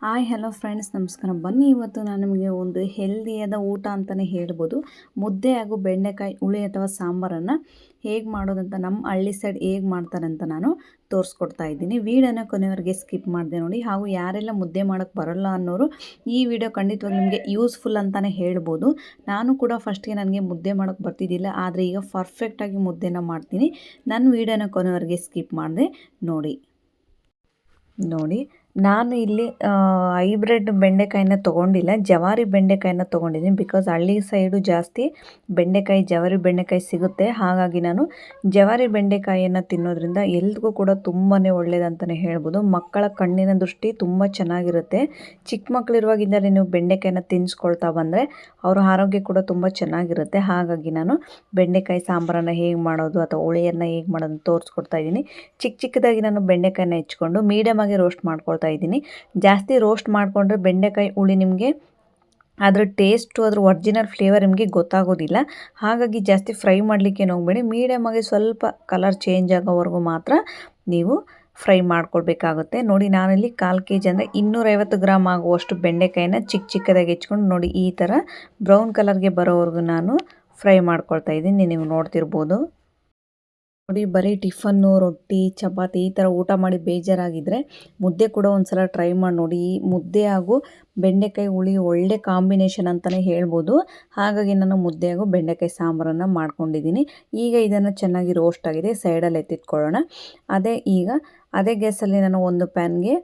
Hi hello friends, ನಮಸ್ಕಾರ. ಬನ್ನಿ ಇವತ್ತು ನಾನು ನಿಮಗೆ ಒಂದು ಹೆಲ್ದಿಯಾದ ಊಟ ಅಂತಲೇ ಹೇಳ್ಬೋದು. ಮುದ್ದೆ ಹಾಗೂ ಬೆಂಡೆಕಾಯಿ ಹುಳಿ ಅಥವಾ ಸಾಂಬಾರನ್ನು ಹೇಗೆ ಮಾಡೋದಂತ, ನಮ್ಮ ಹಳ್ಳಿ ಸೈಡ್ ಹೇಗೆ ಮಾಡ್ತಾರೆ ಅಂತ ನಾನು ತೋರಿಸ್ಕೊಡ್ತಾ ಇದ್ದೀನಿ. ವೀಡಿಯೋನ ಕೊನೆಯವರೆಗೆ ಸ್ಕಿಪ್ ಮಾಡಿದೆ ನೋಡಿ. ಹಾಗೂ ಯಾರೆಲ್ಲ ಮುದ್ದೆ ಮಾಡೋಕ್ಕೆ ಬರೋಲ್ಲ ಅನ್ನೋರು ಈ ವಿಡಿಯೋ ಖಂಡಿತವಾಗಿ ನಿಮಗೆ ಯೂಸ್ಫುಲ್ ಅಂತಲೇ ಹೇಳ್ಬೋದು. ನಾನು ಕೂಡ ಫಸ್ಟ್ಗೆ ನನಗೆ ಮುದ್ದೆ ಮಾಡೋಕ್ಕೆ ಬರ್ತಿದ್ದಿಲ್ಲ, ಆದರೆ ಈಗ ಪರ್ಫೆಕ್ಟಾಗಿ ಮುದ್ದೆನ ಮಾಡ್ತೀನಿ. ನನ್ನ ವೀಡಿಯೋನ ಕೊನೆಯವರೆಗೆ ಸ್ಕಿಪ್ ಮಾಡಿದೆ ನೋಡಿ. ನಾನು ಇಲ್ಲಿ ಹೈಬ್ರಿಡ್ ಬೆಂಡೆಕಾಯಿನ ತೊಗೊಂಡಿಲ್ಲ, ಜವಾರಿ ಬೆಂಡೆಕಾಯಿನ ತೊಗೊಂಡಿದ್ದೀನಿ. ಬಿಕಾಸ್ ಹಳ್ಳಿ ಸೈಡು ಜಾಸ್ತಿ ಜವಾರಿ ಬೆಂಡೆಕಾಯಿ ಸಿಗುತ್ತೆ. ಹಾಗಾಗಿ ನಾನು ಜವಾರಿ ಬೆಂಡೆಕಾಯಿಯನ್ನು ತಿನ್ನೋದ್ರಿಂದ ಎಲ್ರಿಗೂ ಕೂಡ ತುಂಬಾ ಒಳ್ಳೆಯದಂತಲೇ ಹೇಳ್ಬೋದು. ಮಕ್ಕಳ ಕಣ್ಣಿನ ದೃಷ್ಟಿ ತುಂಬ ಚೆನ್ನಾಗಿರುತ್ತೆ. ಚಿಕ್ಕ ಮಕ್ಕಳಿರುವಾಗಿಂದಲೇ ನೀವು ಬೆಂಡೆಕಾಯಿನ ತಿನ್ನಿಸ್ಕೊಳ್ತಾ ಬಂದರೆ ಅವರ ಆರೋಗ್ಯ ಕೂಡ ತುಂಬ ಚೆನ್ನಾಗಿರುತ್ತೆ. ಹಾಗಾಗಿ ನಾನು ಬೆಂಡೆಕಾಯಿ ಸಾಂಬಾರನ್ನು ಹೇಗೆ ಮಾಡೋದು ಅಥವಾ ಹುಳಿಯನ್ನು ಹೇಗೆ ಮಾಡೋದು ತೋರಿಸ್ಕೊಡ್ತಾ ಇದ್ದೀನಿ. ಚಿಕ್ಕದಾಗಿ ನಾನು ಬೆಂಡೆಕಾಯಿನ ಹೆಚ್ಕೊಂಡು ಮೀಡಿಯಮ್ ಆಗಿ ರೋಸ್ಟ್ ಮಾಡ್ಕೊಳ್ತಾ ಇದ್ದೀನಿ. ಜಾಸ್ತಿ ರೋಸ್ಟ್ ಮಾಡಿಕೊಂಡ್ರೆ ಬೆಂಡೆಕಾಯಿ ಹುಳಿ ನಿಮಗೆ ಅದರ ಟೇಸ್ಟು, ಅದರ ಒರಿಜಿನಲ್ ಫ್ಲೇವರ್ ನಿಮಗೆ ಗೊತ್ತಾಗೋದಿಲ್ಲ. ಹಾಗಾಗಿ ಜಾಸ್ತಿ ಫ್ರೈ ಮಾಡಲಿಕ್ಕೆ ಹೋಗಬೇಡಿ. ಮೀಡಿಯಮ್ ಆಗಿ ಸ್ವಲ್ಪ ಕಲರ್ ಚೇಂಜ್ ಆಗೋವರೆಗೂ ಮಾತ್ರ ನೀವು ಫ್ರೈ ಮಾಡ್ಕೊಳ್ಬೇಕಾಗುತ್ತೆ. ನೋಡಿ, ನಾನಿಲ್ಲಿ 1/4 kg ಅಂದರೆ 250 ಗ್ರಾಮ್ ಆಗುವಷ್ಟು ಬೆಂಡೆಕಾಯಿನ ಚಿಕ್ಕದಾಗಿ ಹೆಚ್ಕೊಂಡು ನೋಡಿ ಈ ಥರ ಬ್ರೌನ್ ಕಲರ್ಗೆ ಬರೋವರೆಗೂ ನಾನು ಫ್ರೈ ಮಾಡ್ಕೊಳ್ತಾ ಇದ್ದೀನಿ. ನೀವು ನೋಡ್ತಿರ್ಬೋದು ನೋಡಿ. ಬರೀ ಟಿಫನ್ನು, ರೊಟ್ಟಿ, ಚಪಾತಿ ಈ ಥರ ಊಟ ಮಾಡಿ ಬೇಜಾರಾಗಿದ್ದರೆ ಮುದ್ದೆ ಕೂಡ ಒಂದು ಸಲ ಟ್ರೈ ಮಾಡಿ ನೋಡಿ. ಈ ಮುದ್ದೆ ಹಾಗೂ ಬೆಂಡೆಕಾಯಿ ಹುಳಿ ಒಳ್ಳೆ ಕಾಂಬಿನೇಷನ್ ಅಂತಲೇ ಹೇಳ್ಬೋದು. ಹಾಗಾಗಿ ನಾನು ಮುದ್ದೆ ಹಾಗೂ ಬೆಂಡೆಕಾಯಿ ಸಾಂಬಾರನ್ನು ಮಾಡ್ಕೊಂಡಿದ್ದೀನಿ. ಈಗ ಇದನ್ನು ಚೆನ್ನಾಗಿ ರೋಸ್ಟ್ ಆಗಿದೆ, ಸೈಡಲ್ಲಿ ಎತ್ತಿಟ್ಕೊಳ್ಳೋಣ. ಅದೇ ಗ್ಯಾಸಲ್ಲಿ ನಾನು ಒಂದು ಪ್ಯಾನ್ಗೆ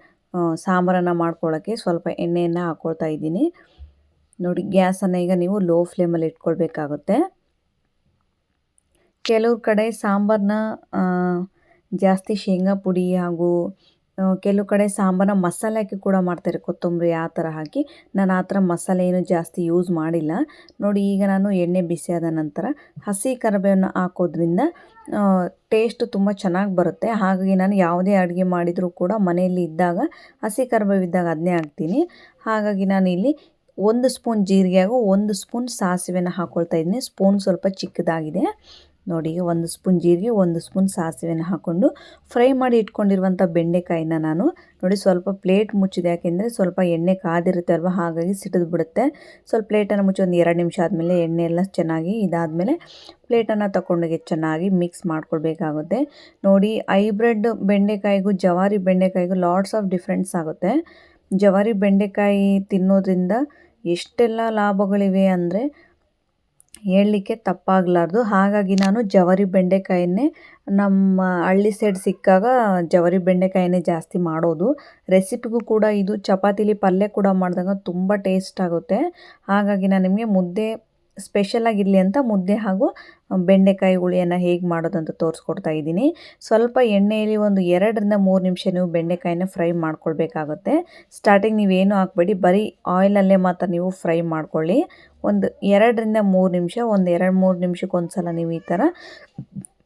ಸಾಂಬಾರನ್ನು ಮಾಡ್ಕೊಳ್ಳೋಕ್ಕೆ ಸ್ವಲ್ಪ ಎಣ್ಣೆಯನ್ನು ಹಾಕ್ಕೊಳ್ತಾ ಇದ್ದೀನಿ. ನೋಡಿ, ಗ್ಯಾಸನ್ನು ಈಗ ನೀವು ಲೋ ಫ್ಲೇಮಲ್ಲಿ ಇಟ್ಕೊಳ್ಬೇಕಾಗುತ್ತೆ. ಕೆಲವ್ರ ಕಡೆ ಸಾಂಬಾರನ್ನ ಜಾಸ್ತಿ ಶೇಂಗಾ ಪುಡಿ ಹಾಗೂ ಕೆಲವು ಕಡೆ ಸಾಂಬಾರನ್ನ ಮಸಾಲೆ ಹಾಕಿ ಕೂಡ ಮಾಡ್ತಾರೆ, ಕೊತ್ತಂಬರಿ ಆ ಥರ ಹಾಕಿ. ನಾನು ಆ ಥರ ಮಸಾಲೆ ಏನು ಜಾಸ್ತಿ ಯೂಸ್ ಮಾಡಿಲ್ಲ. ನೋಡಿ, ಈಗ ನಾನು ಎಣ್ಣೆ ಬಿಸಿಯಾದ ನಂತರ ಹಸಿ ಕರಿಬೇವನ್ನು ಹಾಕೋದ್ರಿಂದ ಟೇಸ್ಟ್ ತುಂಬ ಚೆನ್ನಾಗಿ ಬರುತ್ತೆ. ಹಾಗಾಗಿ ನಾನು ಯಾವುದೇ ಅಡುಗೆ ಮಾಡಿದರೂ ಕೂಡ ಮನೆಯಲ್ಲಿ ಇದ್ದಾಗ ಹಸಿ ಕರಿಬೇವು ಇದ್ದಾಗ ಅದನ್ನೇ ಹಾಕ್ತೀನಿ. ಹಾಗಾಗಿ ನಾನು ಇಲ್ಲಿ 1 ಸ್ಪೂನ್ ಜೀರಿಗೆ ಹಾಗೂ 1 ಸ್ಪೂನ್ ಸಾಸಿವೆನ ಹಾಕ್ಕೊಳ್ತಾ ಇದ್ದೀನಿ. ಸ್ಪೂನ್ ಸ್ವಲ್ಪ ಚಿಕ್ಕದಾಗಿದೆ ನೋಡಿ. 1 ಸ್ಪೂನ್ ಜೀರಿಗೆ, 1 ಸ್ಪೂನ್ ಸಾಸಿವೆನ ಹಾಕ್ಕೊಂಡು ಫ್ರೈ ಮಾಡಿ ಇಟ್ಕೊಂಡಿರುವಂಥ ಬೆಂಡೆಕಾಯಿನ ನಾನು ನೋಡಿ ಸ್ವಲ್ಪ ಪ್ಲೇಟ್ ಮುಚ್ಚಿದೆ. ಯಾಕೆಂದರೆ ಸ್ವಲ್ಪ ಎಣ್ಣೆ ಕಾದಿರುತ್ತೆ ಅಲ್ವ, ಹಾಗಾಗಿ ಸಿಡಿದು ಬಿಡುತ್ತೆ. ಸ್ವಲ್ಪ ಪ್ಲೇಟನ್ನು ಮುಚ್ಚಿ ಒಂದು 2 ನಿಮಿಷ ಆದಮೇಲೆ ಎಣ್ಣೆ ಎಲ್ಲ ಚೆನ್ನಾಗಿ ಇದಾದಮೇಲೆ ಪ್ಲೇಟನ್ನು ತಗೊಂಡೋಗಿ ಚೆನ್ನಾಗಿ ಮಿಕ್ಸ್ ಮಾಡ್ಕೊಳ್ಬೇಕಾಗುತ್ತೆ. ನೋಡಿ, ಹೈಬ್ರಿಡ್ ಬೆಂಡೆಕಾಯಿಗೂ ಜವಾರಿ ಬೆಂಡೆಕಾಯಿಗೂ ಲಾಟ್ಸ್ ಆಫ್ ಡಿಫ್ರೆನ್ಸ್ ಆಗುತ್ತೆ. ಜವಾರಿ ಬೆಂಡೆಕಾಯಿ ತಿನ್ನೋದ್ರಿಂದ ಎಷ್ಟೆಲ್ಲ ಲಾಭಗಳಿವೆ ಅಂದರೆ ಹೇಳಲಿಕ್ಕೆ ತಪ್ಪಾಗಲಾರ್ದು. ಹಾಗಾಗಿ ನಾನು ಜವಾರಿ ಬೆಂಡೆಕಾಯನ್ನೇ ನಮ್ಮ ಹಳ್ಳಿ ಸೈಡ್ ಸಿಕ್ಕಾಗ ಜವಾರಿ ಬೆಂಡೆಕಾಯಿನೇ ಜಾಸ್ತಿ ಮಾಡೋದು. ರೆಸಿಪಿಗೂ ಕೂಡ ಇದು ಚಪಾತಿಲಿ ಪಲ್ಯ ಕೂಡ ಮಾಡಿದಾಗ ತುಂಬ ಟೇಸ್ಟ್ ಆಗುತ್ತೆ. ಹಾಗಾಗಿ ನಾನು ನಿಮಗೆ ಮುದ್ದೆ ಸ್ಪೆಷಲಾಗಿರಲಿ ಅಂತ ಮುದ್ದೆ ಹಾಗೂ ಬೆಂಡೆಕಾಯಿ ಹುಳಿಯನ್ನು ಹೇಗೆ ಮಾಡೋದಂತ ತೋರಿಸ್ಕೊಡ್ತಾ ಇದ್ದೀನಿ. ಸ್ವಲ್ಪ ಎಣ್ಣೆಯಲ್ಲಿ ಒಂದು 2ರಿಂದ 3 ನಿಮಿಷ ನೀವು ಬೆಂಡೆಕಾಯಿನ ಫ್ರೈ ಮಾಡ್ಕೊಳ್ಬೇಕಾಗುತ್ತೆ. ಸ್ಟಾರ್ಟಿಂಗ್ ನೀವೇನು ಹಾಕಬೇಡಿ, ಬರೀ ಆಯಿಲಲ್ಲೇ ಮಾತ್ರ ನೀವು ಫ್ರೈ ಮಾಡ್ಕೊಳ್ಳಿ. ಒಂದು 2ರಿಂದ 3 ನಿಮಿಷ, ಒಂದು 2-3 ನಿಮಿಷಕ್ಕೊಂದು ಸಲ ನೀವು ಈ ಥರ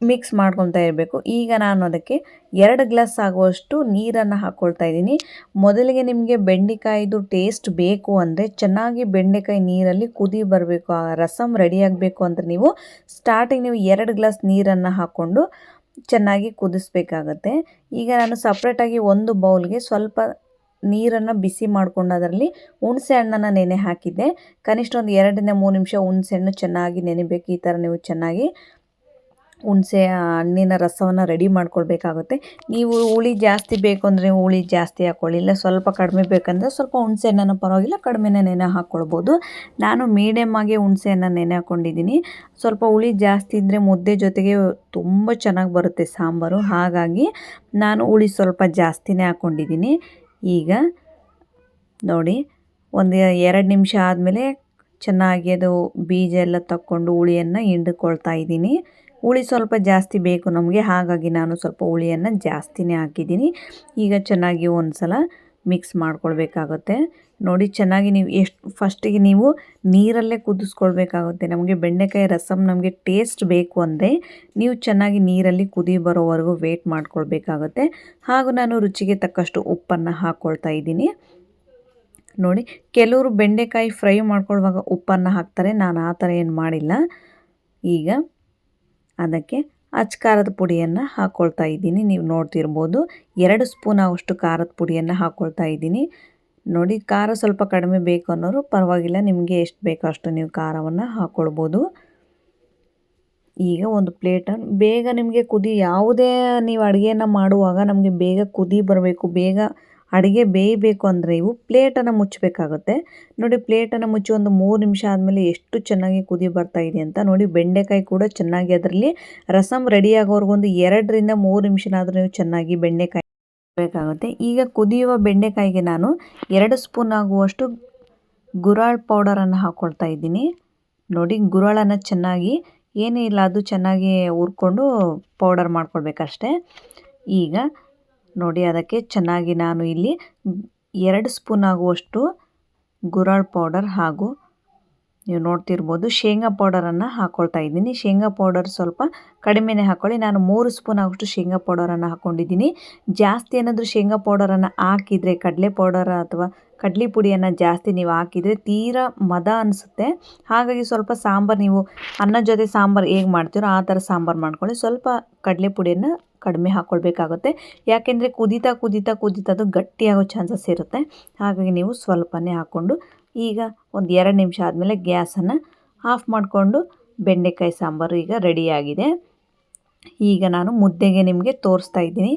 ಮಿಕ್ಸ್ ಮಾಡ್ಕೊತಾ ಇರಬೇಕು. ಈಗ ನಾನು ಅದಕ್ಕೆ 2 ಗ್ಲಾಸ್ ಆಗುವಷ್ಟು ನೀರನ್ನು ಹಾಕ್ಕೊಳ್ತಾ ಇದ್ದೀನಿ. ಮೊದಲಿಗೆ ನಿಮಗೆ ಬೆಂಡೆಕಾಯಿದು ಟೇಸ್ಟ್ ಬೇಕು ಅಂದರೆ ಚೆನ್ನಾಗಿ ಬೆಂಡೆಕಾಯಿ ನೀರಲ್ಲಿ ಕುದಿ ಬರಬೇಕು, ಆ ರಸಮ್ ರೆಡಿ ಆಗಬೇಕು ಅಂದರೆ ನೀವು ಸ್ಟಾರ್ಟಿಂಗ್ 2 ಗ್ಲಾಸ್ ನೀರನ್ನು ಹಾಕ್ಕೊಂಡು ಚೆನ್ನಾಗಿ ಕುದಿಸ್ಬೇಕಾಗತ್ತೆ. ಈಗ ನಾನು ಸಪ್ರೇಟಾಗಿ ಒಂದು ಬೌಲ್ಗೆ ಸ್ವಲ್ಪ ನೀರನ್ನು ಬಿಸಿ ಮಾಡಿಕೊಂಡು ಅದರಲ್ಲಿ ಹುಣಸೆ ಹಣ್ಣನ್ನು ನೆನೆ ಹಾಕಿದ್ದೆ. ಕನಿಷ್ಠ ಒಂದು 2ರಿಂದ 3 ನಿಮಿಷ ಹುಣಸೆ ಹಣ್ಣು ಚೆನ್ನಾಗಿ ನೆನೆಬೇಕು. ಈ ಥರ ನೀವು ಚೆನ್ನಾಗಿ ಹುಣಸೆ ಹಣ್ಣಿನ ರಸವನ್ನು ರೆಡಿ ಮಾಡ್ಕೊಳ್ಬೇಕಾಗುತ್ತೆ. ನೀವು ಹುಳಿ ಜಾಸ್ತಿ ಬೇಕು ಅಂದರೆ ಹುಳಿ ಜಾಸ್ತಿ ಹಾಕ್ಕೊಳ್ಳಿ, ಇಲ್ಲ ಸ್ವಲ್ಪ ಕಡಿಮೆ ಬೇಕಂದರೆ ಸ್ವಲ್ಪ ಹುಣಸೆ ಹಣ್ಣನ್ನು ಪರವಾಗಿಲ್ಲ ಕಡಿಮೆನೇ ನೆನೆ ಹಾಕ್ಕೊಳ್ಬೋದು. ನಾನು ಮೀಡಿಯಮ್ ಆಗಿ ಹುಣಸೆ ಹಣ್ಣನ್ನು ನೆನೆ ಹಾಕ್ಕೊಂಡಿದ್ದೀನಿ. ಸ್ವಲ್ಪ ಹುಳಿ ಜಾಸ್ತಿ ಇದ್ದರೆ ಮುದ್ದೆ ಜೊತೆಗೆ ತುಂಬ ಚೆನ್ನಾಗಿ ಬರುತ್ತೆ ಸಾಂಬಾರು. ಹಾಗಾಗಿ ನಾನು ಹುಳಿ ಸ್ವಲ್ಪ ಜಾಸ್ತಿನೇ ಹಾಕ್ಕೊಂಡಿದ್ದೀನಿ. ಈಗ ನೋಡಿ, ಒಂದು 2 ನಿಮಿಷ ಆದಮೇಲೆ ಚೆನ್ನಾಗಿ ಅದು ಬೀಜ ಎಲ್ಲ ತಕ್ಕೊಂಡು ಹುಳಿಯನ್ನು ಹಿಂಡ್ಕೊಳ್ತಾ ಇದ್ದೀನಿ. ಹುಳಿ ಸ್ವಲ್ಪ ಜಾಸ್ತಿ ಬೇಕು ನಮಗೆ, ಹಾಗಾಗಿ ನಾನು ಸ್ವಲ್ಪ ಹುಳಿಯನ್ನು ಜಾಸ್ತಿನೇ ಹಾಕಿದ್ದೀನಿ. ಈಗ ಚೆನ್ನಾಗಿ ಒಂದು ಸಲ ಮಿಕ್ಸ್ ಮಾಡ್ಕೊಳ್ಬೇಕಾಗುತ್ತೆ. ನೋಡಿ, ಚೆನ್ನಾಗಿ ನೀವು ಫಸ್ಟಿಗೆ ನೀವು ನೀರಲ್ಲೇ ಕುದಿಸ್ಕೊಳ್ಬೇಕಾಗುತ್ತೆ. ನಮಗೆ ಬೆಂಡೆಕಾಯಿ ರಸಮ್ ನಮಗೆ ಟೇಸ್ಟ್ ಬೇಕು ಅಂದರೆ ನೀವು ಚೆನ್ನಾಗಿ ನೀರಲ್ಲಿ ಕುದಿ ಬರೋವರೆಗೂ ವೇಟ್ ಮಾಡ್ಕೊಳ್ಬೇಕಾಗುತ್ತೆ. ಹಾಗೂ ನಾನು ರುಚಿಗೆ ತಕ್ಕಷ್ಟು ಉಪ್ಪನ್ನು ಹಾಕ್ಕೊಳ್ತಾ ಇದ್ದೀನಿ. ನೋಡಿ, ಕೆಲವರು ಬೆಂಡೆಕಾಯಿ ಫ್ರೈ ಮಾಡ್ಕೊಳ್ಳುವಾಗ ಉಪ್ಪನ್ನು ಹಾಕ್ತಾರೆ, ನಾನು ಆ ಥರ ಏನು ಮಾಡಿಲ್ಲ. ಈಗ ಅದಕ್ಕೆ ಖಾರದ ಪುಡಿಯನ್ನು ಹಾಕ್ಕೊಳ್ತಾ ಇದ್ದೀನಿ. ನೀವು ನೋಡ್ತಿರ್ಬೋದು 2 ಸ್ಪೂನ್ ಆಗುವಷ್ಟು ಖಾರದ ಪುಡಿಯನ್ನು ಹಾಕ್ಕೊಳ್ತಾ ಇದ್ದೀನಿ. ನೋಡಿ ಖಾರ ಸ್ವಲ್ಪ ಕಡಿಮೆ ಬೇಕು ಅನ್ನೋರು ಪರವಾಗಿಲ್ಲ, ನಿಮಗೆ ಎಷ್ಟು ಬೇಕೋ ಅಷ್ಟು ನೀವು ಖಾರವನ್ನು ಹಾಕ್ಕೊಳ್ಬೋದು. ಈಗ ಒಂದು ಪ್ಲೇಟನ್ನು ಬೇಗ ನಿಮಗೆ ಯಾವುದೇ ನೀವು ಅಡುಗೆಯನ್ನು ಮಾಡುವಾಗ ನಮಗೆ ಬೇಗ ಕುದಿ ಬರಬೇಕು, ಬೇಗ ಅಡುಗೆ ಬೇಯಬೇಕು ಅಂದರೆ ನೀವು ಪ್ಲೇಟನ್ನು ಮುಚ್ಚಬೇಕಾಗುತ್ತೆ. ನೋಡಿ ಪ್ಲೇಟನ್ನು ಮುಚ್ಚಿ ಒಂದು 3 ನಿಮಿಷ ಆದಮೇಲೆ ಎಷ್ಟು ಚೆನ್ನಾಗಿ ಕುದಿ ಬರ್ತಾ ಇದೆ ಅಂತ. ನೋಡಿ ಬೆಂಡೆಕಾಯಿ ಕೂಡ ಚೆನ್ನಾಗಿ ಅದರಲ್ಲಿ ರಸಮ್ ರೆಡಿ ಆಗೋವರೆಗೂ ಒಂದು 2 ರಿಂದ 3 ನಿಮಿಷನಾದರೂ ನೀವು ಚೆನ್ನಾಗಿ ಬೆಂಡೆಕಾಯಿ ಬೇಕಾಗುತ್ತೆ. ಈಗ ಕುದಿಯುವ ಬೆಂಡೆಕಾಯಿಗೆ ನಾನು 2 ಸ್ಪೂನ್ ಆಗುವಷ್ಟು ಗುರಾಳ್ ಪೌಡರನ್ನು ಹಾಕ್ಕೊಳ್ತಾ ಇದ್ದೀನಿ. ನೋಡಿ ಗುರಾಳನ್ನು ಚೆನ್ನಾಗಿ ಏನೂ ಇಲ್ಲ, ಅದು ಚೆನ್ನಾಗಿ ಹುರ್ಕೊಂಡು ಪೌಡರ್ ಮಾಡ್ಕೊಳ್ಬೇಕಷ್ಟೆ. ಈಗ ನೋಡಿ ಅದಕ್ಕೆ ಚೆನ್ನಾಗಿ ನಾನು ಇಲ್ಲಿ 2 ಸ್ಪೂನ್ ಆಗುವಷ್ಟು ಗುರಾಳ್ ಪೌಡರ್ ಹಾಗೂ ನೀವು ನೋಡ್ತಿರ್ಬೋದು ಶೇಂಗಾ ಪೌಡರನ್ನು ಹಾಕ್ಕೊಳ್ತಾ ಇದ್ದೀನಿ. ಶೇಂಗಾ ಪೌಡರ್ ಸ್ವಲ್ಪ ಕಡಿಮೆನೇ ಹಾಕ್ಕೊಳ್ಳಿ. ನಾನು 3 ಸ್ಪೂನ್ ಆಗುವಷ್ಟು ಶೇಂಗಾ ಪೌಡರನ್ನು ಹಾಕ್ಕೊಂಡಿದ್ದೀನಿ. ಜಾಸ್ತಿ ಏನಾದರೂ ಶೇಂಗಾ ಪೌಡರನ್ನು ಹಾಕಿದರೆ, ಕಡಲೆ ಪೌಡರ್ ಅಥವಾ ಕಡಲೆ ಪುಡಿಯನ್ನು ಜಾಸ್ತಿ ನೀವು ಹಾಕಿದರೆ ತೀರಾ ಮದ ಅನಿಸುತ್ತೆ. ಹಾಗಾಗಿ ಸ್ವಲ್ಪ ಸಾಂಬಾರು ನೀವು ಅನ್ನದ ಜೊತೆ ಸಾಂಬಾರು ಹೇಗೆ ಮಾಡ್ತೀರೋ ಆ ಥರ ಸಾಂಬಾರು ಮಾಡ್ಕೊಳ್ಳಿ. ಸ್ವಲ್ಪ ಕಡಲೆ ಪುಡಿಯನ್ನು ಕಡಿಮೆ ಹಾಕ್ಕೊಳ್ಬೇಕಾಗುತ್ತೆ. ಯಾಕೆಂದರೆ ಕುದೀತಾ ಕುದೀತಾ ಕುದೀತಾ ಅದು ಗಟ್ಟಿಯಾಗೋ ಚಾನ್ಸಸ್ ಇರುತ್ತೆ. ಹಾಗಾಗಿ ನೀವು ಸ್ವಲ್ಪನೇ ಹಾಕ್ಕೊಂಡು ಈಗ ಒಂದು 2 ನಿಮಿಷ ಆದಮೇಲೆ ಗ್ಯಾಸನ್ನು ಆಫ್ ಮಾಡಿಕೊಂಡು ಬೆಂಡೆಕಾಯಿ ಸಾಂಬಾರು ಈಗ ರೆಡಿಯಾಗಿದೆ. ಈಗ ನಾನು ಮುದ್ದೆಗೆ ನಿಮಗೆ ತೋರಿಸ್ತಾ ಇದ್ದೀನಿ.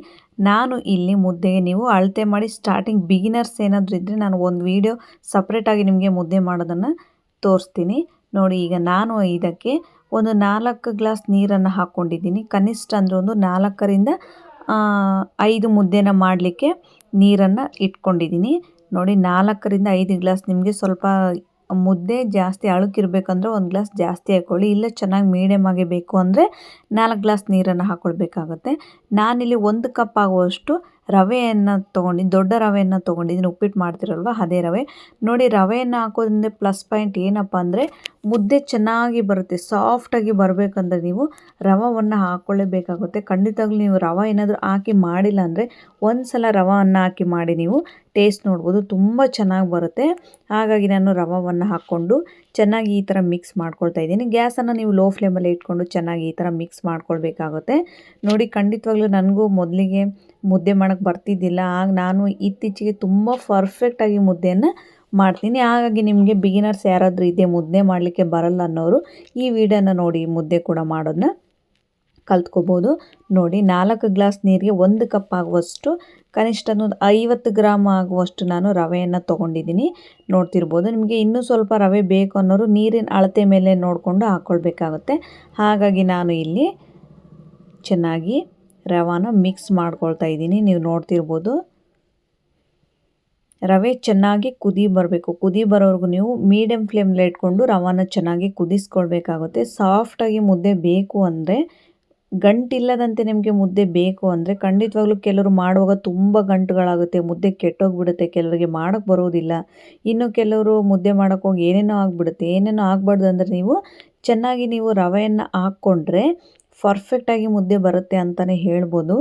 ನಾನು ಇಲ್ಲಿ ಮುದ್ದೆಗೆ ನೀವು ಅಳತೆ ಮಾಡಿ ಸ್ಟಾರ್ಟಿಂಗ್ ಬಿಗಿನರ್ಸ್ ಏನಾದರೂ ಇದ್ದರೆ ನಾನು ಒಂದು ವೀಡಿಯೋ ಸಪ್ರೇಟಾಗಿ ನಿಮಗೆ ಮುದ್ದೆ ಮಾಡೋದನ್ನು ತೋರಿಸ್ತೀನಿ. ನೋಡಿ ಈಗ ನಾನು ಇದಕ್ಕೆ ಒಂದು 4 ಗ್ಲಾಸ್ ನೀರನ್ನು ಹಾಕ್ಕೊಂಡಿದ್ದೀನಿ. ಕನಿಷ್ಠ ಅಂದರೆ ಒಂದು 4 ರಿಂದ 5 ಮುದ್ದೆನ ಮಾಡಲಿಕ್ಕೆ ನೀರನ್ನು ಇಟ್ಕೊಂಡಿದ್ದೀನಿ. ನೋಡಿ 4 ರಿಂದ 5 ಗ್ಲಾಸ್. ನಿಮಗೆ ಸ್ವಲ್ಪ ಮುದ್ದೆ ಜಾಸ್ತಿ ಅಳುಕಿರಬೇಕಂದ್ರೆ 1 ಗ್ಲಾಸ್ ಜಾಸ್ತಿ ಹಾಕ್ಕೊಳ್ಳಿ. ಇಲ್ಲ ಚೆನ್ನಾಗಿ ಮೀಡಿಯಮ್ ಆಗಿ ಬೇಕು ಅಂದರೆ 4 ಗ್ಲಾಸ್ ನೀರನ್ನು ಹಾಕ್ಕೊಳ್ಬೇಕಾಗುತ್ತೆ. ನಾನಿಲ್ಲಿ 1 ಕಪ್ ಆಗುವಷ್ಟು ರವೆಯನ್ನು ತೊಗೊಂಡಿದ್ದೀನಿ, ದೊಡ್ಡ ರವೆಯನ್ನು ತೊಗೊಂಡಿದ್ದೀನಿ. ಉಪ್ಪಿಟ್ಟು ಮಾಡ್ತಿರಲ್ವ ಅದೇ ರವೆ. ನೋಡಿ ರವೆಯನ್ನು ಹಾಕೋದ್ರಿಂದ ಪ್ಲಸ್ ಪಾಯಿಂಟ್ ಏನಪ್ಪ ಅಂದರೆ ಮುದ್ದೆ ಚೆನ್ನಾಗಿ ಬರುತ್ತೆ. ಸಾಫ್ಟಾಗಿ ಬರಬೇಕಂದ್ರೆ ನೀವು ರವೆಯನ್ನು ಹಾಕ್ಕೊಳ್ಳೇಬೇಕಾಗುತ್ತೆ. ಖಂಡಿತವಾಗ್ಲೂ ನೀವು ರವೆ ಏನಾದರೂ ಹಾಕಿ ಮಾಡಿಲ್ಲ ಅಂದರೆ ಒಂದು ಸಲ ರವೆಯನ್ನು ಹಾಕಿ ಮಾಡಿ ನೀವು ಟೇಸ್ಟ್ ನೋಡ್ಬೋದು, ತುಂಬ ಚೆನ್ನಾಗಿ ಬರುತ್ತೆ. ಹಾಗಾಗಿ ನಾನು ರವೆಯನ್ನು ಹಾಕ್ಕೊಂಡು ಚೆನ್ನಾಗಿ ಈ ಥರ ಮಿಕ್ಸ್ ಮಾಡ್ಕೊಳ್ತಾ ಇದ್ದೀನಿ. ಗ್ಯಾಸನ್ನು ನೀವು ಲೋ ಫ್ಲೇಮಲ್ಲಿ ಇಟ್ಕೊಂಡು ಚೆನ್ನಾಗಿ ಈ ಥರ ಮಿಕ್ಸ್ ಮಾಡ್ಕೊಳ್ಬೇಕಾಗುತ್ತೆ. ನೋಡಿ ಖಂಡಿತವಾಗ್ಲೂ ನನಗೂ ಮೊದಲಿಗೆ ಮುದ್ದೆ ಮಾಡೋಕ್ಕೆ ಬರ್ತಿದ್ದಿಲ್ಲ. ಆಗ ನಾನು ಇತ್ತೀಚೆಗೆ ತುಂಬ ಪರ್ಫೆಕ್ಟಾಗಿ ಮುದ್ದೆಯನ್ನು ಮಾಡ್ತೀನಿ. ಹಾಗಾಗಿ ನಿಮಗೆ ಬಿಗಿನರ್ಸ್ ಯಾರಾದರೂ ಇದೆ ಮುದ್ದೆ ಮಾಡಲಿಕ್ಕೆ ಬರಲ್ಲ ಅನ್ನೋರು ಈ ವಿಡಿಯೋನ ನೋಡಿ ಮುದ್ದೆ ಕೂಡ ಮಾಡೋದನ್ನ ಕಲ್ತ್ಕೋಬೋದು. ನೋಡಿ 4 ಗ್ಲಾಸ್ ನೀರಿಗೆ 1 ಕಪ್ ಆಗುವಷ್ಟು ಕನಿಷ್ಠ ಒಂದು 50 ಗ್ರಾಮ್ ಆಗುವಷ್ಟು ನಾನು ರವೆಯನ್ನು ತೊಗೊಂಡಿದ್ದೀನಿ. ನೋಡ್ತಿರ್ಬೋದು. ನಿಮಗೆ ಇನ್ನೂ ಸ್ವಲ್ಪ ರವೆ ಬೇಕು ಅನ್ನೋರು ನೀರಿನ ಅಳತೆ ಮೇಲೆ ನೋಡಿಕೊಂಡು ಹಾಕ್ಕೊಳ್ಬೇಕಾಗುತ್ತೆ. ಹಾಗಾಗಿ ನಾನು ಇಲ್ಲಿ ಚೆನ್ನಾಗಿ ರವೆನ ಮಿಕ್ಸ್ ಮಾಡ್ಕೊಳ್ತಾ ಇದ್ದೀನಿ. ನೀವು ನೋಡ್ತಿರ್ಬೋದು. ರವೆ ಚೆನ್ನಾಗಿ ಕುದಿ ಬರಬೇಕು. ಕುದಿ ಬರೋವರೆಗೂ ನೀವು ಮೀಡಿಯಮ್ ಫ್ಲೇಮಲ್ಲಿ ಇಟ್ಕೊಂಡು ರವೆನ ಚೆನ್ನಾಗಿ ಕುದಿಸ್ಕೊಳ್ಬೇಕಾಗುತ್ತೆ. ಸಾಫ್ಟಾಗಿ ಮುದ್ದೆ ಬೇಕು ಅಂದರೆ, ಗಂಟಿಲ್ಲದಂತೆ ನಿಮಗೆ ಮುದ್ದೆ ಬೇಕು ಅಂದರೆ ಖಂಡಿತವಾಗ್ಲೂ ಕೆಲವರು ಮಾಡುವಾಗ ತುಂಬ ಗಂಟುಗಳಾಗುತ್ತೆ, ಮುದ್ದೆ ಕೆಟ್ಟೋಗ್ಬಿಡುತ್ತೆ, ಕೆಲವರಿಗೆ ಮಾಡೋಕ್ಕೆ ಬರೋದಿಲ್ಲ. ಇನ್ನು ಕೆಲವರು ಮುದ್ದೆ ಮಾಡೋಕ್ಕೆ ಹೋಗಿ ಏನೇನೋ ಆಗಿಬಿಡುತ್ತೆ. ಏನೇನೋ ಆಗಬಾರ್ದು ಅಂದರೆ ನೀವು ಚೆನ್ನಾಗಿ ನೀವು ರವೆಯನ್ನು ಹಾಕ್ಕೊಂಡ್ರೆ ಪರ್ಫೆಕ್ಟಾಗಿ ಮುದ್ದೆ ಬರುತ್ತೆ ಅಂತಲೇ ಹೇಳ್ಬೋದು.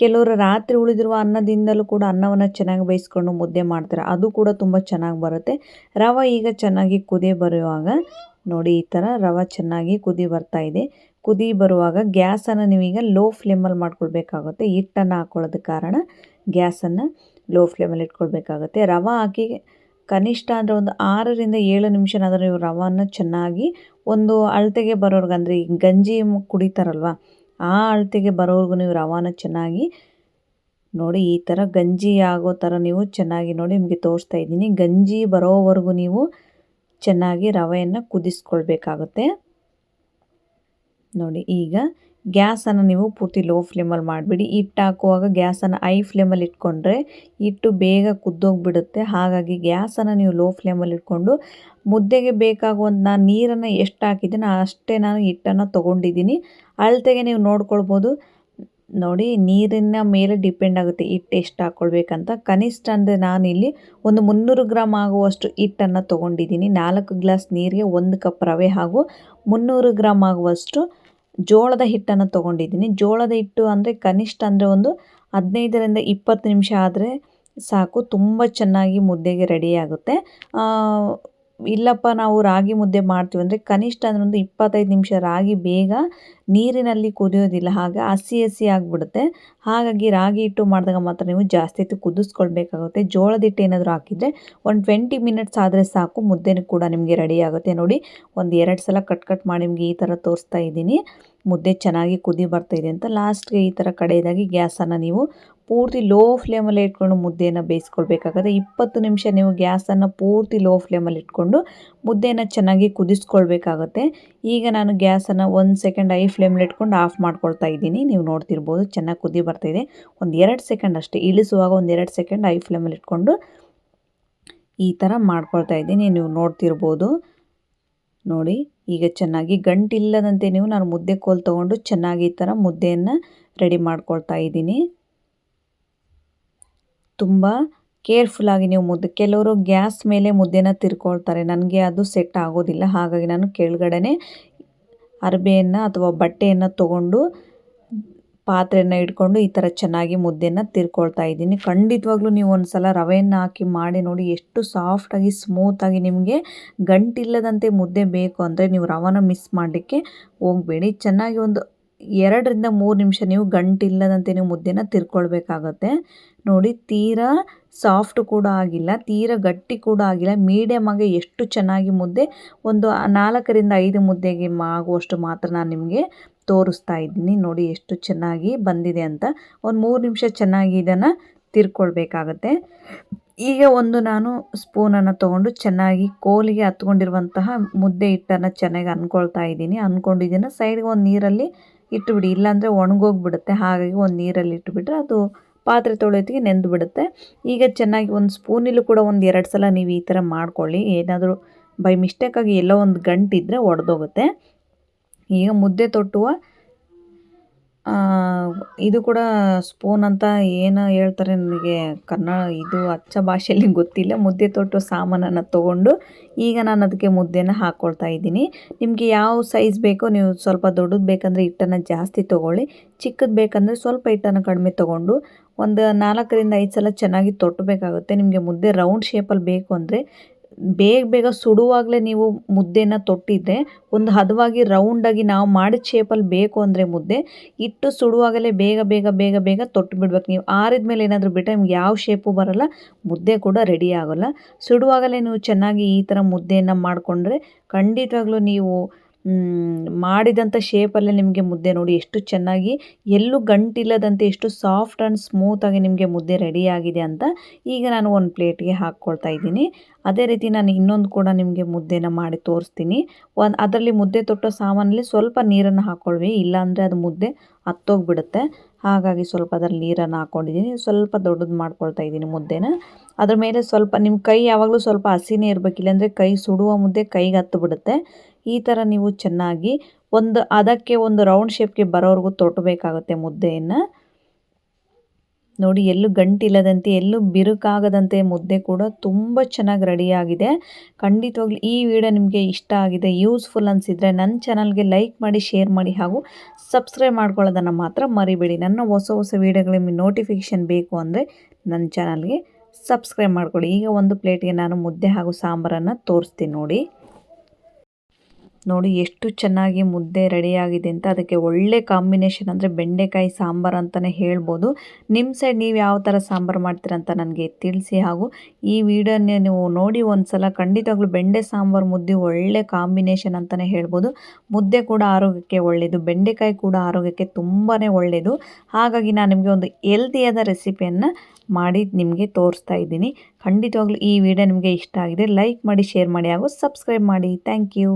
ಕೆಲವರು ರಾತ್ರಿ ಉಳಿದಿರುವ ಅನ್ನದಿಂದಲೂ ಕೂಡ ಅನ್ನವನ್ನು ಚೆನ್ನಾಗಿ ಬೇಯಿಸ್ಕೊಂಡು ಮುದ್ದೆ ಮಾಡ್ತಾರೆ, ಅದು ಕೂಡ ತುಂಬ ಚೆನ್ನಾಗಿ ಬರುತ್ತೆ. ರವೆ ಈಗ ಚೆನ್ನಾಗಿ ಕುದಿ ಬರುವಾಗ ನೋಡಿ ಈ ಥರ ರವೆ ಚೆನ್ನಾಗಿ ಕುದಿ ಬರ್ತಾ ಇದೆ. ಕುದಿ ಬರುವಾಗ ಗ್ಯಾಸನ್ನು ನೀವೀಗ ಲೋ ಫ್ಲೇಮಲ್ಲಿ ಮಾಡ್ಕೊಳ್ಬೇಕಾಗುತ್ತೆ. ಹಿಟ್ಟನ್ನು ಹಾಕ್ಕೊಳ್ಳೋದ ಕಾರಣ ಗ್ಯಾಸನ್ನು ಲೋ ಫ್ಲೇಮಲ್ಲಿ ಇಟ್ಕೊಳ್ಬೇಕಾಗುತ್ತೆ. ರವೆ ಹಾಕಿ ಕನಿಷ್ಠ ಅಂದರೆ ಒಂದು 6 ರಿಂದ 7 ನಿಮಿಷನಾದರೂ ನೀವು ರವೆಯನ್ನು ಚೆನ್ನಾಗಿ ಒಂದು ಅಳತೆಗೆ ಬರೋರ್ಗೆ, ಅಂದರೆ ಈ ಗಂಜಿ ಕುಡಿತಾರಲ್ವ ಆ ಅಳತೆಗೆ ಬರೋವರೆಗೂ ನೀವು ರವೆನ ಚೆನ್ನಾಗಿ ನೋಡಿ ಈ ಥರ ಗಂಜಿ ಆಗೋ ಥರ ನೀವು ಚೆನ್ನಾಗಿ ನೋಡಿ ನಿಮಗೆ ತೋರಿಸ್ತಾ ಇದ್ದೀನಿ. ಗಂಜಿ ಬರೋವರೆಗೂ ನೀವು ಚೆನ್ನಾಗಿ ರವೆಯನ್ನು ಕುದಿಸ್ಕೊಳ್ಬೇಕಾಗುತ್ತೆ. ನೋಡಿ ಈಗ ಗ್ಯಾಸನ್ನು ನೀವು ಪೂರ್ತಿ ಲೋ ಫ್ಲೇಮಲ್ಲಿ ಮಾಡಿಬಿಡಿ. ಹಿಟ್ಟು ಹಾಕುವಾಗ ಗ್ಯಾಸನ್ನು ಹೈ ಫ್ಲೇಮಲ್ಲಿ ಇಟ್ಕೊಂಡ್ರೆ ಹಿಟ್ಟು ಬೇಗ ಕುದ್ದೋಗಿಬಿಡುತ್ತೆ. ಹಾಗಾಗಿ ಗ್ಯಾಸನ್ನು ನೀವು ಲೋ ಫ್ಲೇಮಲ್ಲಿ ಇಟ್ಕೊಂಡು ಮುದ್ದೆಗೆ ಬೇಕಾಗುವಂಥ ನಾನು ನೀರನ್ನು ಎಷ್ಟು ಹಾಕಿದ್ದೀನಿ ಅಷ್ಟೇ ನಾನು ಹಿಟ್ಟನ್ನು ತೊಗೊಂಡಿದ್ದೀನಿ. ಅಳತೆಗೆ ನೀವು ನೋಡ್ಕೊಳ್ಬೋದು. ನೋಡಿ ನೀರಿನ ಮೇಲೆ ಡಿಪೆಂಡ್ ಆಗುತ್ತೆ ಹಿಟ್ಟು ಎಷ್ಟು ಹಾಕ್ಕೊಳ್ಬೇಕಂತ. ಕನಿಷ್ಠ ಅಂದರೆ ನಾನಿಲ್ಲಿ ಒಂದು 300 ಗ್ರಾಮ್ ಆಗುವಷ್ಟು ಹಿಟ್ಟನ್ನು ತೊಗೊಂಡಿದ್ದೀನಿ. 4 ಗ್ಲಾಸ್ ನೀರಿಗೆ 1 ಕಪ್ ರವೆ ಹಾಗೂ 300 ಗ್ರಾಮ್ ಆಗುವಷ್ಟು ಜೋಳದ ಹಿಟ್ಟನ್ನು ತೊಗೊಂಡಿದ್ದೀನಿ. ಜೋಳದ ಹಿಟ್ಟು ಅಂದರೆ ಕನಿಷ್ಠ ಅಂದರೆ ಒಂದು 15 ರಿಂದ 20 ನಿಮಿಷ ಆದರೆ ಸಾಕು, ತುಂಬ ಚೆನ್ನಾಗಿ ಮುದ್ದೆಗೆ ರೆಡಿಯಾಗುತ್ತೆ. ಇಲ್ಲಪ್ಪ ನಾವು ರಾಗಿ ಮುದ್ದೆ ಮಾಡ್ತೀವಿ ಅಂದರೆ ಕನಿಷ್ಠ ಅಂದ್ರೆ ಒಂದು 25 ನಿಮಿಷ ರಾಗಿ ಬೇಗ ನೀರಿನಲ್ಲಿ ಕುದಿಯೋದಿಲ್ಲ, ಹಾಗೆ ಹಸಿ ಹಸಿ ಆಗಿಬಿಡುತ್ತೆ. ಹಾಗಾಗಿ ರಾಗಿ ಹಿಟ್ಟು ಮಾಡಿದಾಗ ಮಾತ್ರ ನೀವು ಜಾಸ್ತಿ ಹೊತ್ತು ಕುದಿಸ್ಕೊಳ್ಬೇಕಾಗುತ್ತೆ. ಜೋಳದ ಹಿಟ್ಟು ಏನಾದರೂ ಹಾಕಿದರೆ ಒಂದು 20 ಮಿನಿಟ್ಸ್ ಆದರೆ ಸಾಕು, ಮುದ್ದೆನೂ ಕೂಡ ನಿಮಗೆ ರೆಡಿ ಆಗುತ್ತೆ. ನೋಡಿ, ಒಂದು 2 ಸಲ ಕಟ್ ಮಾಡಿ ನಿಮಗೆ ಈ ಥರ ತೋರಿಸ್ತಾ ಇದ್ದೀನಿ. ಮುದ್ದೆ ಚೆನ್ನಾಗಿ ಕುದಿ ಬರ್ತಾಯಿದೆ ಅಂತ. ಲಾಸ್ಟ್ಗೆ ಈ ಥರ ಕಡೆಯದಾಗಿ ಗ್ಯಾಸನ್ನು ನೀವು ಪೂರ್ತಿ ಲೋ ಫ್ಲೇಮಲ್ಲಿ ಇಟ್ಕೊಂಡು ಮುದ್ದೆಯನ್ನು ಬೇಯಿಸ್ಕೊಳ್ಬೇಕಾಗುತ್ತೆ. 20 ನಿಮಿಷ ನೀವು ಗ್ಯಾಸನ್ನು ಪೂರ್ತಿ ಲೋ ಫ್ಲೇಮಲ್ಲಿ ಇಟ್ಕೊಂಡು ಮುದ್ದೆಯನ್ನು ಚೆನ್ನಾಗಿ ಕುದಿಸ್ಕೊಳ್ಬೇಕಾಗುತ್ತೆ. ಈಗ ನಾನು ಗ್ಯಾಸನ್ನು 1 ಸೆಕೆಂಡ್ ಹೈ ಫ್ಲೇಮಲ್ಲಿ ಇಟ್ಕೊಂಡು ಆಫ್ ಮಾಡ್ಕೊಳ್ತಾ ಇದ್ದೀನಿ. ನೀವು ನೋಡ್ತಿರ್ಬೋದು ಚೆನ್ನಾಗಿ ಕುದಿ ಬರ್ತಾಯಿದೆ. ಒಂದು 2 ಸೆಕೆಂಡ್ ಅಷ್ಟೇ, ಇಳಿಸುವಾಗ ಒಂದು 2 ಸೆಕೆಂಡ್ ಹೈ ಫ್ಲೇಮಲ್ಲಿ ಇಟ್ಕೊಂಡು ಈ ಥರ ಮಾಡ್ಕೊಳ್ತಾ ಇದ್ದೀನಿ. ನೀವು ನೋಡ್ತಿರ್ಬೋದು. ನೋಡಿ, ಈಗ ಚೆನ್ನಾಗಿ ಗಂಟಿಲ್ಲದಂತೆ ನಾನು ಮುದ್ದೆ ಕೋಲು ತೊಗೊಂಡು ಚೆನ್ನಾಗಿ ಈ ಥರ ಮುದ್ದೆಯನ್ನು ರೆಡಿ ಮಾಡ್ಕೊಳ್ತಾ ಇದ್ದೀನಿ. ತುಂಬ ಕೇರ್ಫುಲ್ಲಾಗಿ ನೀವು ಮುದ್ದೆ, ಕೆಲವರು ಗ್ಯಾಸ್ ಮೇಲೆ ಮುದ್ದೆನ ತಿರ್ಕೊಳ್ತಾರೆ, ನನಗೆ ಅದು ಸೆಟ್ ಆಗೋದಿಲ್ಲ. ಹಾಗಾಗಿ ನಾನು ಕೆಳಗಡೆನೆ ಅರ್ಬೆಯನ್ನು ಅಥವಾ ಬಟ್ಟೆಯನ್ನು ತೊಗೊಂಡು ಪಾತ್ರೆಯನ್ನು ಇಟ್ಕೊಂಡು ಈ ಥರ ಚೆನ್ನಾಗಿ ಮುದ್ದೆಯನ್ನು ತಿರ್ಕೊಳ್ತಾ ಇದ್ದೀನಿ. ಖಂಡಿತವಾಗ್ಲೂ ನೀವು ಒಂದು ಸಲ ರವೆಯನ್ನು ಹಾಕಿ ಮಾಡಿ ನೋಡಿ, ಎಷ್ಟು ಸಾಫ್ಟಾಗಿ ಸ್ಮೂತಾಗಿ ನಿಮಗೆ ಗಂಟಿಲ್ಲದಂತೆ ಮುದ್ದೆ ಬೇಕು ಅಂದರೆ ನೀವು ರವೆನ ಮಿಸ್ ಮಾಡಲಿಕ್ಕೆ ಹೋಗಬೇಡಿ. ಚೆನ್ನಾಗಿ ಒಂದು 2 ರಿಂದ 3 ನಿಮಿಷ ನೀವು ಗಂಟಿಲ್ಲದಂತೆ ನೀವು ಮುದ್ದೆನ ತಿರ್ಕೊಳ್ಬೇಕಾಗತ್ತೆ. ನೋಡಿ, ತೀರಾ ಸಾಫ್ಟ್ ಕೂಡ ಆಗಿಲ್ಲ, ತೀರಾ ಗಟ್ಟಿ ಕೂಡ ಆಗಿಲ್ಲ, ಮೀಡಿಯಮ್ ಆಗಿ ಎಷ್ಟು ಚೆನ್ನಾಗಿ ಮುದ್ದೆ ಒಂದು 4 ರಿಂದ 5 ಮುದ್ದೆಗೆ ಆಗುವಷ್ಟು ಮಾತ್ರ ನಾನು ನಿಮಗೆ ತೋರಿಸ್ತಾ ಇದ್ದೀನಿ. ನೋಡಿ ಎಷ್ಟು ಚೆನ್ನಾಗಿ ಬಂದಿದೆ ಅಂತ. ಒಂದು 3 ನಿಮಿಷ ಚೆನ್ನಾಗಿ ಇದನ್ನು ತಿರ್ಕೊಳ್ಬೇಕಾಗತ್ತೆ. ಈಗ ಒಂದು ನಾನು ಸ್ಪೂನನ್ನು ತೊಗೊಂಡು ಚೆನ್ನಾಗಿ ಕೋಲಿಗೆ ಹತ್ಕೊಂಡಿರುವಂತಹ ಮುದ್ದೆ ಹಿಟ್ಟನ್ನು ಚೆನ್ನಾಗಿ ಅಂದ್ಕೊಳ್ತಾ ಇದ್ದೀನಿ. ಅಂದ್ಕೊಂಡು ಇದನ್ನು ಸೈಡ್ಗೆ ಒಂದು ನೀರಲ್ಲಿ ಇಟ್ಟುಬಿಡಿ, ಇಲ್ಲಾಂದರೆ ಒಣಗೋಗ್ಬಿಡುತ್ತೆ. ಹಾಗಾಗಿ ಒಂದು ನೀರಲ್ಲಿ ಇಟ್ಟುಬಿಟ್ರೆ ಅದು ಪಾತ್ರೆ ತೊಳೆಯೋತ್ತಿಗೆ ನೆಂದು ಬಿಡುತ್ತೆ. ಈಗ ಚೆನ್ನಾಗಿ ಒಂದು ಸ್ಪೂನಲ್ಲೂ ಕೂಡ ಒಂದು 2 ಸಲ ನೀವು ಈ ಥರ ಮಾಡ್ಕೊಳ್ಳಿ. ಏನಾದರೂ ಬೈ ಮಿಸ್ಟೇಕಾಗಿ ಎಲ್ಲೋ ಒಂದು ಗಂಟಿದ್ದರೆ ಒಡೆದೋಗುತ್ತೆ. ಈಗ ಮುದ್ದೆ ತೊಟ್ಟುವ ಇದು ಕೂಡ ಸ್ಪೂನ್ ಅಂತ ಏನು ಹೇಳ್ತಾರೆ, ನನಗೆ ಇದು ಅಚ್ಚ ಭಾಷೆಯಲ್ಲಿ ಗೊತ್ತಿಲ್ಲ. ಮುದ್ದೆ ತೊಟ್ಟುವ ಸಾಮಾನನ್ನು ತೊಗೊಂಡು ಈಗ ನಾನು ಅದಕ್ಕೆ ಮುದ್ದೆನ ಹಾಕ್ಕೊಳ್ತಾ ಇದ್ದೀನಿ. ನಿಮಗೆ ಯಾವ ಸೈಜ್ ಬೇಕೋ, ನೀವು ಸ್ವಲ್ಪ ದೊಡ್ಡದು ಬೇಕಂದರೆ ಹಿಟ್ಟನ್ನು ಜಾಸ್ತಿ ತೊಗೊಳ್ಳಿ, ಚಿಕ್ಕದು ಬೇಕಂದರೆ ಸ್ವಲ್ಪ ಹಿಟ್ಟನ್ನು ಕಡಿಮೆ ತೊಗೊಂಡು ಒಂದು 4 ರಿಂದ 5 ಸಲ ಚೆನ್ನಾಗಿ ತೊಟ್ಟಬೇಕಾಗುತ್ತೆ. ನಿಮಗೆ ಮುದ್ದೆ ರೌಂಡ್ ಶೇಪಲ್ಲಿ ಬೇಕು ಅಂದರೆ ಬೇಗ ಸುಡುವಾಗಲೇ ನೀವು ಮುದ್ದೆನ ತೊಟ್ಟಿದ್ರೆ ಒಂದು ಹದವಾಗಿ ರೌಂಡಾಗಿ ನಾವು ಮಾಡಿದ ಶೇಪಲ್ಲಿ ಬೇಕು ಅಂದರೆ ಮುದ್ದೆ ಇಟ್ಟು ಸುಡುವಾಗಲೇ ಬೇಗ ತೊಟ್ಟು ಬಿಡ್ಬೇಕು. ನೀವು ಆರಿದ ಮೇಲೆ ಏನಾದರೂ ಬಿಟ್ಟರೆ ನಿಮ್ಗೆ ಯಾವ ಶೇಪು ಬರೋಲ್ಲ, ಮುದ್ದೆ ಕೂಡ ರೆಡಿ ಆಗೋಲ್ಲ. ಸುಡುವಾಗಲೇ ನೀವು ಚೆನ್ನಾಗಿ ಈ ಥರ ಮುದ್ದೆಯನ್ನು ಮಾಡಿಕೊಂಡ್ರೆ ಖಂಡಿತವಾಗ್ಲೂ ನೀವು ಮಾಡಿದಂಥ ಶೇಪಲ್ಲೇ ನಿಮಗೆ ಮುದ್ದೆ ನೋಡಿ ಎಷ್ಟು ಚೆನ್ನಾಗಿ, ಎಲ್ಲೂ ಗಂಟಿಲ್ಲದಂತೆ ಎಷ್ಟು ಸಾಫ್ಟ್ ಆ್ಯಂಡ್ ಸ್ಮೂತಾಗಿ ನಿಮಗೆ ಮುದ್ದೆ ರೆಡಿಯಾಗಿದೆ ಅಂತ. ಈಗ ನಾನು ಒಂದು ಪ್ಲೇಟ್ಗೆ ಹಾಕ್ಕೊಳ್ತಾ ಇದ್ದೀನಿ. ಅದೇ ರೀತಿ ನಾನು ಇನ್ನೊಂದು ಕೂಡ ನಿಮಗೆ ಮುದ್ದೆನ ಮಾಡಿ ತೋರಿಸ್ತೀನಿ. ಅದರಲ್ಲಿ ಮುದ್ದೆ ತೊಟ್ಟೋ ಸಾಮಾನಲ್ಲಿ ಸ್ವಲ್ಪ ನೀರನ್ನು ಹಾಕ್ಕೊಳ್ವಿ, ಇಲ್ಲಾಂದರೆ ಅದು ಮುದ್ದೆ ಹತ್ತೋಗ್ಬಿಡುತ್ತೆ. ಹಾಗಾಗಿ ಸ್ವಲ್ಪ ಅದರಲ್ಲಿ ನೀರನ್ನು ಹಾಕ್ಕೊಂಡಿದ್ದೀನಿ. ಸ್ವಲ್ಪ ದೊಡ್ಡದು ಮಾಡ್ಕೊಳ್ತಾ ಇದ್ದೀನಿ ಮುದ್ದೆನ. ಅದ್ರ ಮೇಲೆ ಸ್ವಲ್ಪ ನಿಮ್ಮ ಕೈ ಯಾವಾಗಲೂ ಸ್ವಲ್ಪ ಹಸಿನೇ ಇರಬೇಕು, ಇಲ್ಲಾಂದರೆ ಕೈ ಸುಡುವ ಮುದ್ದೆ ಕೈಗೆ ಹತ್ತು ಬಿಡುತ್ತೆ. ಈ ಥರ ನೀವು ಚೆನ್ನಾಗಿ ಅದಕ್ಕೆ ಒಂದು ರೌಂಡ್ ಶೇಪ್ಗೆ ಬರೋವರೆಗೂ ತೊಟ್ಟಬೇಕಾಗುತ್ತೆ ಮುದ್ದೆಯನ್ನು. ನೋಡಿ, ಎಲ್ಲೂ ಗಂಟಿಲ್ಲದಂತೆ ಎಲ್ಲೂ ಬಿರುಕಾಗದಂತೆ ಮುದ್ದೆ ಕೂಡ ತುಂಬ ಚೆನ್ನಾಗಿ ರೆಡಿಯಾಗಿದೆ. ಖಂಡಿತವಾಗ್ಲೂ ಈ ವಿಡಿಯೋ ನಿಮಗೆ ಇಷ್ಟ ಆಗಿದೆ, ಯೂಸ್ಫುಲ್ ಅನಿಸಿದರೆ ನನ್ನ ಚಾನಲ್ಗೆ ಲೈಕ್ ಮಾಡಿ, ಶೇರ್ ಮಾಡಿ ಹಾಗೂ ಸಬ್ಸ್ಕ್ರೈಬ್ ಮಾಡ್ಕೊಳ್ಳೋದನ್ನು ಮಾತ್ರ ಮರಿಬೇಡಿ. ನನ್ನ ಹೊಸ ವಿಡಿಯೋಗಳ ನಿಮಗೆ ನೋಟಿಫಿಕೇಷನ್ ಬೇಕು ಅಂದರೆ ನನ್ನ ಚಾನಲ್ಗೆ ಸಬ್ಸ್ಕ್ರೈಬ್ ಮಾಡ್ಕೊಳ್ಳಿ. ಈಗ ಒಂದು ಪ್ಲೇಟ್ಗೆ ನಾನು ಮುದ್ದೆ ಹಾಗೂ ಸಾಂಬಾರನ್ನು ತೋರಿಸ್ತೀನಿ. ನೋಡಿ ಎಷ್ಟು ಚೆನ್ನಾಗಿ ಮುದ್ದೆ ರೆಡಿಯಾಗಿದೆ ಅಂತ. ಅದಕ್ಕೆ ಒಳ್ಳೆ ಕಾಂಬಿನೇಷನ್ ಅಂದರೆ ಬೆಂಡೆಕಾಯಿ ಸಾಂಬಾರು ಅಂತಲೇ ಹೇಳ್ಬೋದು. ನಿಮ್ಮ ಸೈಡ್ ನೀವು ಯಾವ ಥರ ಸಾಂಬಾರು ಮಾಡ್ತೀರ ಅಂತ ನನಗೆ ತಿಳಿಸಿ. ಹಾಗೂ ಈ ವಿಡಿಯೋನ ನೀವು ನೋಡಿ ಒಂದು ಸಲ, ಖಂಡಿತವಾಗ್ಲೂ ಬೆಂಡೆ ಸಾಂಬಾರು ಮುದ್ದೆ ಒಳ್ಳೆ ಕಾಂಬಿನೇಷನ್ ಅಂತಲೇ ಹೇಳ್ಬೋದು. ಮುದ್ದೆ ಕೂಡ ಆರೋಗ್ಯಕ್ಕೆ ಒಳ್ಳೆಯದು, ಬೆಂಡೆಕಾಯಿ ಕೂಡ ಆರೋಗ್ಯಕ್ಕೆ ತುಂಬಾ ಒಳ್ಳೆಯದು. ಹಾಗಾಗಿ ನಾನು ನಿಮಗೆ ಒಂದು ಹೆಲ್ದಿಯಾದ ರೆಸಿಪಿಯನ್ನು ಮಾಡಿ ನಿಮಗೆ ತೋರಿಸ್ತಾ ಇದ್ದೀನಿ. ಖಂಡಿತವಾಗ್ಲೂ ಈ ವಿಡಿಯೋ ನಿಮಗೆ ಇಷ್ಟ ಆಗಿದೆ ಲೈಕ್ ಮಾಡಿ, ಶೇರ್ ಮಾಡಿ ಹಾಗೂ ಸಬ್ಸ್ಕ್ರೈಬ್ ಮಾಡಿ. Thank you.